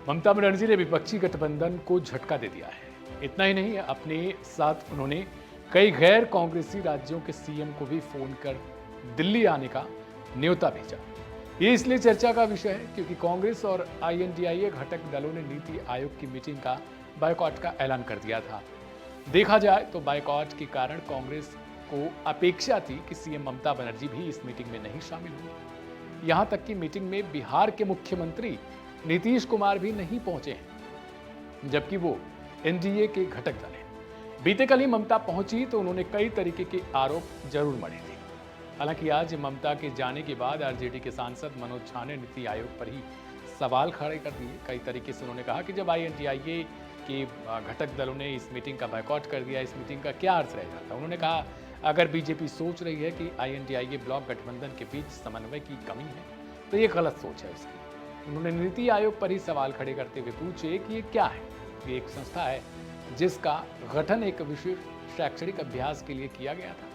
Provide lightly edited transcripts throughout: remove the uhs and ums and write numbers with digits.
ममता बनर्जी ने विपक्षी गठबंधन को झटका दे दिया है। इतना ही नहीं, अपने साथ उन्होंने कई गैर कांग्रेसी राज्यों के सीएम को भी फोन कर दिल्ली आने का न्योता भेजा। ये इसलिए चर्चा का विषय है क्योंकि कांग्रेस और आईएनडीआईए घटक दलों ने नीति आयोग की मीटिंग का बायकॉट का ऐलान कर दिया था। देखा जाए तो बायकॉट के कारण कांग्रेस को अपेक्षा थी कि सीएम ममता बनर्जी भी इस मीटिंग में नहीं शामिल हुई। यहां तक कि मीटिंग में बिहार के मुख्यमंत्री नीतीश कुमार भी नहीं पहुंचे हैं, जबकि वो एनडीए के घटक दल हैं। बीते कल ही ममता पहुंची तो उन्होंने कई तरीके के आरोप जरूर मढ़े थे। हालांकि आज ममता के जाने के बाद आरजेडी के सांसद मनोज झा ने नीति आयोग पर ही सवाल खड़े कर दिए। कई तरीके से उन्होंने कहा कि जब आईएनडीआईए के घटक दलों ने इस मीटिंग का बायकॉट कर दिया, इस मीटिंग का क्या अर्थ रह जाता। उन्होंने कहा, अगर बीजेपी सोच रही है कि आईएनडीआईए ब्लॉक गठबंधन के बीच समन्वय की कमी है तो ये गलत सोच है उसकी। उन्होंने नीति आयोग पर ही सवाल खड़े करते हुए पूछे कि ये क्या है। ये एक संस्था है जिसका गठन एक विशेष शैक्षणिक अभ्यास के लिए किया गया था।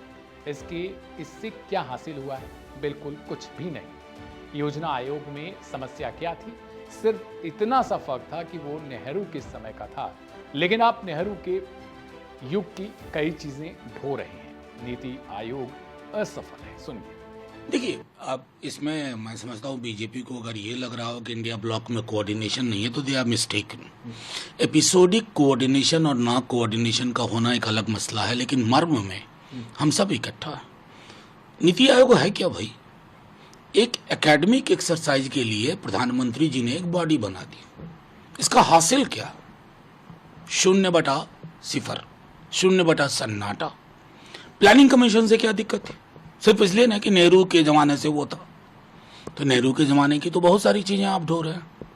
इससे क्या हासिल हुआ है? बिल्कुल कुछ भी नहीं। योजना आयोग में समस्या क्या थी? सिर्फ इतना सा फर्क था कि वो नेहरू के समय का था, लेकिन आप नेहरू के युग की कई चीजें ढो रहे हैं। नीति आयोग असफल है। सुनिए। देखिए, अब इसमें मैं समझता हूँ बीजेपी को अगर ये लग रहा हो कि इंडिया ब्लॉक में कोऑर्डिनेशन नहीं है तो they are mistaken. Episodic coordination और ना कोऑर्डिनेशन का होना एक अलग मसला है, लेकिन मर्म में हम सब इकट्ठा हैं। नीति आयोग है क्या भाई? एक एकेडमिक एक्सरसाइज के लिए प्रधानमंत्री जी ने एक बॉडी बना दी। इसका हासिल क्या? 0/0, 0/सन्नाटा। प्लानिंग कमीशन से क्या दिक्कत है? सिर्फ इसलिए ना कि नेहरू के जमाने से वो था, तो नेहरू के जमाने की तो बहुत सारी चीजें आप ढो रहे हैं।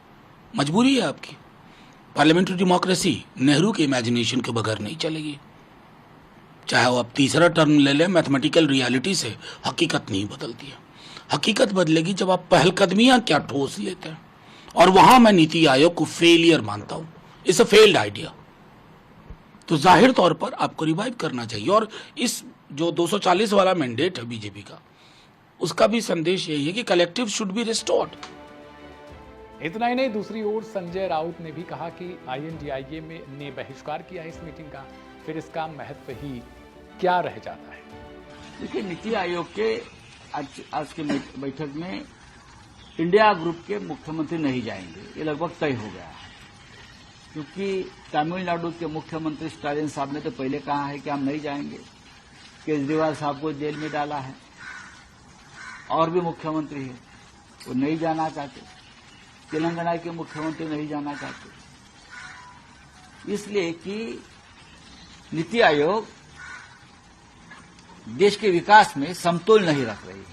मजबूरी है आपकी। पार्लियामेंट्री डेमोक्रेसी नेहरू के इमेजिनेशन के बगैर नहीं चलेगी। चाहे वो आप तीसरा टर्म ले लें, मैथमेटिकल रियलिटी से हकीकत नहीं बदलती है। हकीकत बदलेगी जब आप पहलकदमियां क्या ठोस लेते हैं, और वहां मैं नीति आयोग को फेलियर मानता हूं। It's a failed idea. तो जाहिर तौर पर आपको रिवाइव करना चाहिए, और इस जो 240 वाला मैंडेट है बीजेपी का, उसका भी संदेश यही है कि कलेक्टिव शुड बी रिस्टोर्ड। इतना ही नहीं, दूसरी ओर संजय राउत ने भी कहा कि आईएनडीआईए ने बहिष्कार किया है इस मीटिंग का, फिर इसका महत्व ही क्या रह जाता है। देखिए, नीति आयोग के आज के बैठक में इंडिया ग्रुप के मुख्यमंत्री नहीं जाएंगे, ये लगभग तय हो गया है। क्योंकि तमिलनाडु के मुख्यमंत्री स्टालिन साहब ने तो पहले कहा है कि हम नहीं जाएंगे। केजरीवाल साहब को जेल में डाला है, और भी मुख्यमंत्री है वो नहीं जाना चाहते। तेलंगाना के मुख्यमंत्री नहीं जाना चाहते, इसलिए कि नीति आयोग देश के विकास में समतोल नहीं रख रही है।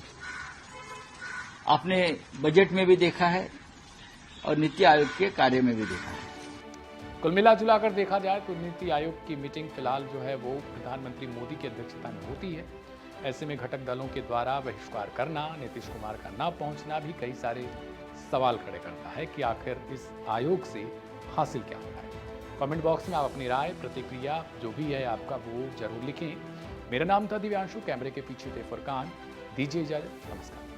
आपने बजट में भी देखा है और नीति आयोग के कार्य में भी देखा है। कुल मिला जुलाकर देखा जाए तो नीति आयोग की मीटिंग फिलहाल जो है वो प्रधानमंत्री मोदी की अध्यक्षता में होती है। ऐसे में घटक दलों के द्वारा बहिष्कार करना, नीतीश कुमार का ना पहुंचना भी कई सारे सवाल खड़े करता है कि आखिर इस आयोग से हासिल क्या होता है। कमेंट बॉक्स में आप अपनी राय, प्रतिक्रिया जो भी है आपका वो जरूर लिखें। मेरा नाम था दिव्यांशु, कैमरे के पीछे थे फुरकान। दीजिए इजाजत, नमस्कार।